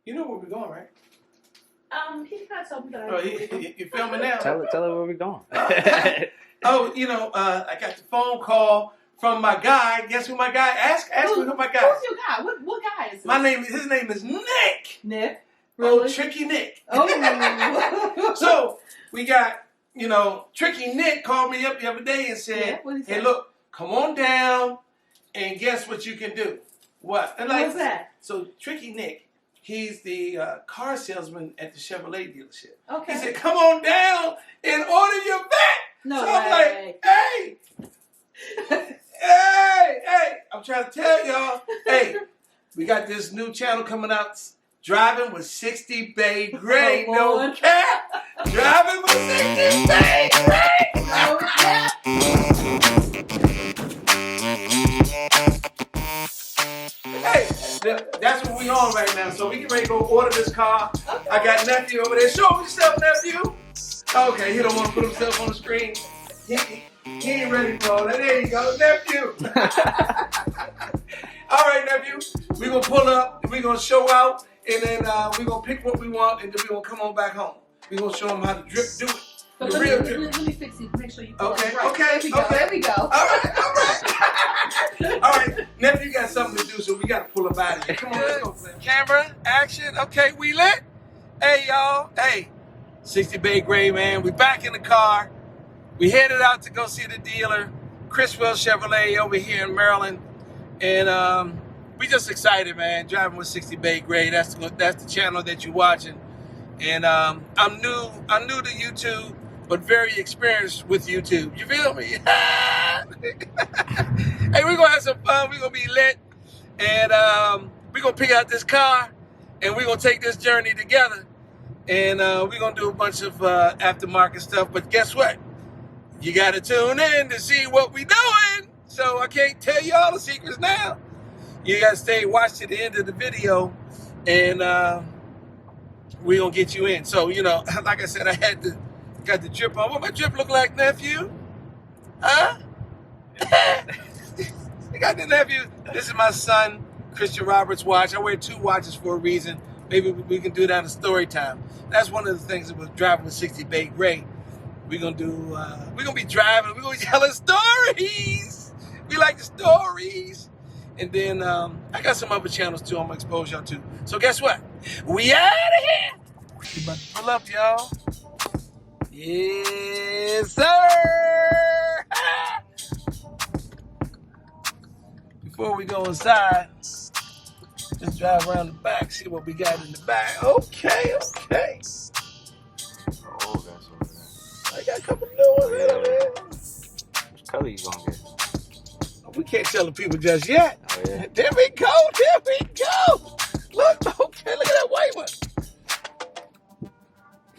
You know where we're going, right? He kind of told me that. Oh, you filming now? Tell her where we're going. Oh, you know, I got the phone call from my guy. Guess who my guy? Ask me who my guy is. Who's your guy? What guy is this? His name is Nick. Nick? Really? Oh, Tricky Nick. Oh. So, we got, you know, Tricky Nick called me up the other day and said, hey, look, come on down and guess what you can do. What? And What's that? So, Tricky Nick, he's the car salesman at the Chevrolet dealership. Okay. He said, come on down and order your vet. No so way. I'm like, hey. Hey, I'm trying to tell y'all, hey, we got this new channel coming out, Driving with 60BaeGrey. Oh, no cap. Driving with 60BaeGrey. No cap. Hey, that's what we on right now. So we get ready to go order this car. Okay. I got nephew over there. Show yourself, nephew. Okay, he don't want to put himself on the screen. He ain't ready for all that. There you go, nephew. All right, nephew. We're going to pull up, we're going to show out, and then we're going to pick what we want, and then we're going to come on back home. We're going to show them how to do it. But let me fix it. Make sure you pull okay, right. Okay, There we go. All right. Nephew got something to do, so we got to pull up out of here. Come on, let's go. Camera, action. Okay, we lit. Hey, y'all. Hey, 60BaeGrey, man. We back in the car. We headed out to go see the dealer, Chriswell Chevrolet over here in Maryland. And we just excited, man. Driving with 60BaeGrey. That's the channel that you're watching. And I'm new to YouTube, but very experienced with YouTube. You feel me? Hey, we're gonna have some fun. We're gonna be lit, and we're gonna pick out this car, and we're gonna take this journey together. And we're gonna do a bunch of aftermarket stuff. But guess what? You gotta tune in to see what we doing. So I can't tell you all the secrets now. You gotta watch to the end of the video, and we're gonna get you in. So, you know, like I said, got the drip on. What my drip look like, nephew? Huh? You got the nephew. This is my son, Christian Roberts' watch. I wear 2 watches for a reason. Maybe we can do that in story time. That's one of the things that was driving with 60BaeGrey. We're gonna be driving, we're gonna be telling stories. We like the stories. And then I got some other channels too I'm gonna expose y'all to. So guess what? We out of here. We about to pull up, y'all. Yes, sir. Before we go inside, just drive around the back, see what we got in the back. Okay. Oh, that's over there. I got a couple new ones in there. Which color you gonna get? We can't tell the people just yet. Oh, yeah. There we go. Look, okay, look at that white one.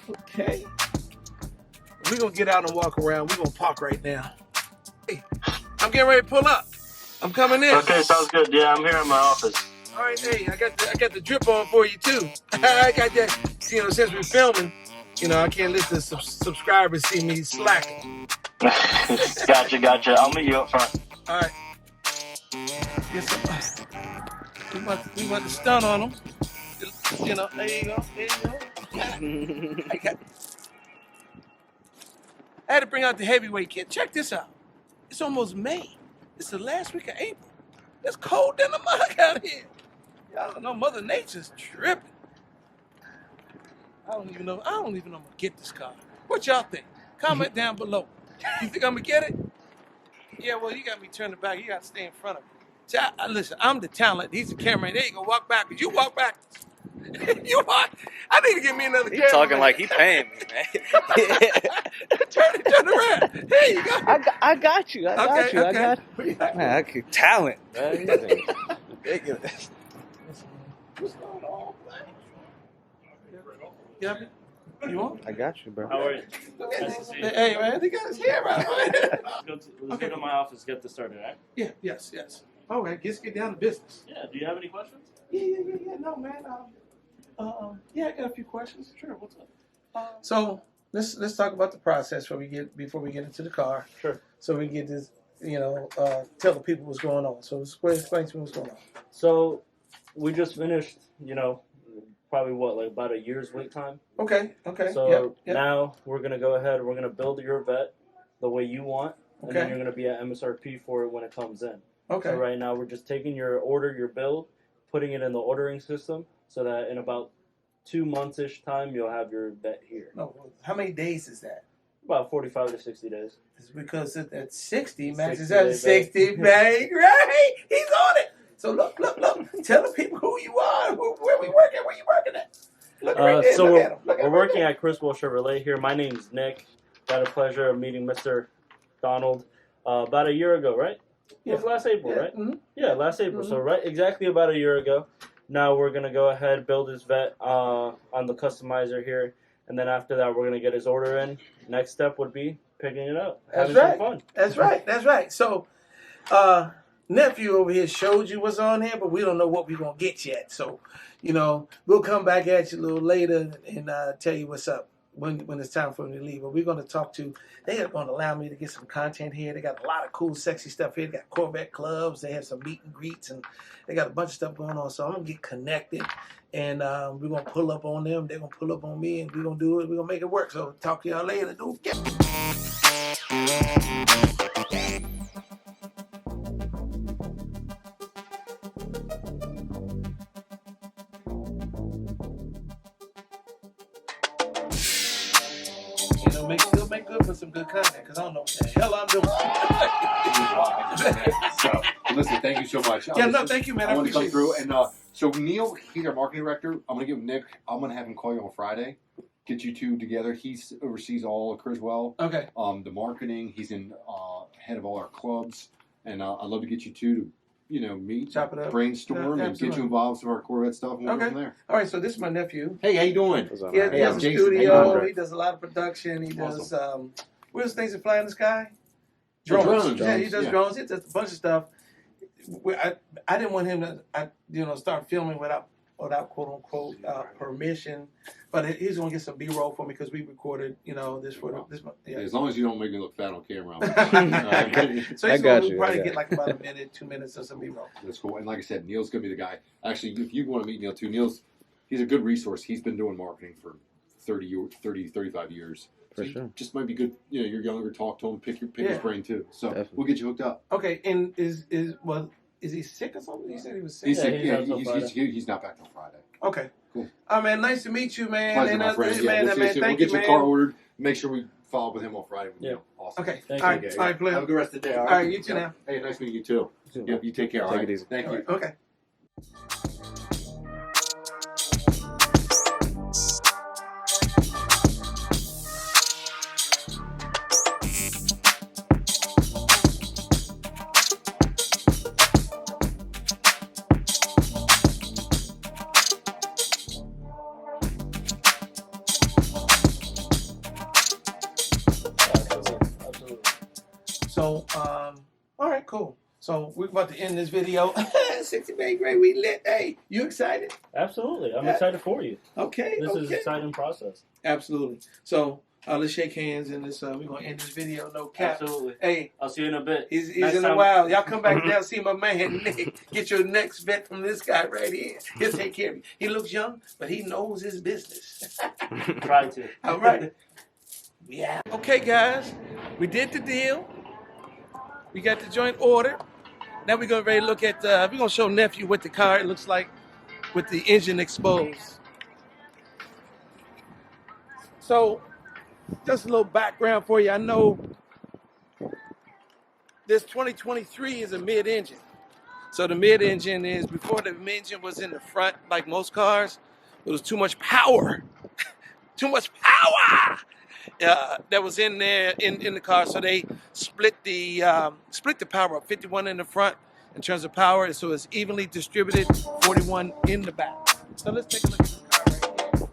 Okay. We're going to get out and walk around. We're going to park right now. Hey, I'm getting ready to pull up. I'm coming in. Okay, sounds good. Yeah, I'm here in my office. All right, hey, I got the drip on for you, too. I got that. You know, since we're filming, you know, I can't let the subscribers see me slacking. Gotcha. I'll meet you up front. All right. Get some. We want to stun on them. You know, there you go. I had to bring out the heavyweight kit. Check this out. It's almost May. It's the last week of April. It's cold than a mug out here. Y'all know Mother Nature's tripping. I don't even know I'm gonna get this car. What y'all think? Comment down below. You think I'm gonna get it? Yeah, well, you got me turning back. You got to stay in front of me. See, listen, I'm the talent. He's the cameraman. There you go. Walk backwards. You walk backwards. You walk. I need to get me another camera. He talking like he paying me, man. Turn around. There you go. I got you. I got you. Okay. Man, I could talent. Ridiculous. What's going on, man? You want? I got you, bro. How are you? Nice to see you. Hey, man, they got his hair right. Let's go to my office, get this started, right? Yeah, yes. All right, let's get down to business. Yeah, do you have any questions? Yeah. No, man. Yeah, I got a few questions. Sure, what's up? So let's talk about the process before we get into the car. Sure. So we get this, you know, tell the people what's going on. So explain to me what's going on. So we just finished, you know, probably like about a year's wait time. Okay. So now we're gonna go ahead. We're gonna build your vet the way you want, and then Okay. you're gonna be at MSRP for it when it comes in. Okay. So right now we're just taking your order, your build, putting it in the ordering system, so that in about 2 months-ish time you'll have your vet here. No, how many days is that? About 45 to 60 days. It's because at 60, man, 60 it's at days, 60, babe. Right? He's on it. So look. Tell the people who you are. Where we working? Where you working at? Look right there. So look at him. Look at we're him right working there. at Criswell Chevrolet here. My name's Nick. Got a pleasure of meeting Mr. Donald about a year ago, right? Yeah. It was last April, Yeah. right? Mm-hmm. Yeah, last April. So exactly about a year ago. Now we're gonna go ahead build his vet on the customizer here, and then after that we're gonna get his order in. Next step would be picking it up, having some fun. That's right. So, nephew over here showed you what's on here, but we don't know what we're gonna get yet. So, we'll come back at you a little later and tell you what's up when it's time for me to leave. But we're gonna talk to. They are gonna allow me to get some content here. They got a lot of cool, sexy stuff here. They got Corvette clubs. They have some meet and greets, and they got a bunch of stuff going on. So I'm gonna get connected, and we're gonna pull up on them. They're gonna pull up on me, and we're gonna do it. We're gonna make it work. So talk to y'all later. Don't get. Still make good for some good content, because I don't know what the hell I'm doing. So, listen, thank you so much. Yeah, no, thank you, man. I want to come appreciate through. And so Neil, he's our marketing director. I'm going to give Nick, I'm going to have him call you on Friday, get you two together. He oversees all of Criswell. Okay. The marketing, he's in head of all our clubs. And I'd love to get you two to, meet, Chop it up. brainstorm, Yeah, and get absolutely. you involved in some of our Corvette stuff. And we'll go Okay. from there. All right, so this is my nephew. Hey, how you doing? He has I'm a Jason. studio. How you He does a lot of production. He does, Awesome. what are those things that fly in the sky? Drones. Yeah, he does Yeah. drones. He does a bunch of stuff. I didn't want him to, start filming without quote unquote permission. But he's gonna get some B-roll for me because we recorded, this for this month. Yeah. As long as you don't make me look fat on camera. So he's gonna probably get like about a minute, 2 minutes of some B-roll. That's cool. And like I said, Neil's going to be the guy. Actually, if you want to meet Neil too, he's a good resource. He's been doing marketing for 35 years. For So sure. Just might be good. You're younger, talk to him, pick Yeah. his brain too. So Definitely. we'll get you hooked up. Okay, and is he sick or something? You said he was sick. He's, Yeah, sick. he's Yeah, out till Friday. he's not back till Friday. Okay. Cool. Oh man, nice to meet you, man. Pleasure, And my friend. Yeah, man, we'll see you man, soon. thank We'll you, get your man. car ordered. Make sure we follow up with him on Friday. Yeah. Awesome. Okay. Thank all you. right. All right, please. Have a good rest of the day. All right, you too now. Hey, nice meeting you too. Yep, you take care. All Take right. it easy. Thank you. Okay. Absolutely. So, all right, cool. So we're about to end this video. 60BaeGrey, we lit. Hey, you excited? Absolutely. I'm excited for you. Okay. This is an okay. exciting process. Absolutely. So let's shake hands and let's we're gonna end this video. No cap. Absolutely. Hey, I'll see you in a bit. he's Next in a time- while. Y'all come back down, see my man Nick. Get your next vet from this guy right here. He'll take care of you. He looks young, but he knows his business. Try to. All right. Yeah. Okay, guys, we did the deal. We got the joint order. Now we're gonna ready to look at. We're gonna show nephew what the car looks like with the engine exposed. So, just a little background for you. I know this 2023 is a mid-engine. So the mid-engine is before the engine was in the front, like most cars. It was too much power. Too much power. That was in there in the car, so they split the power up. 51 in the front in terms of power, so it's evenly distributed. 41 in the back. So let's take a look at this car right here.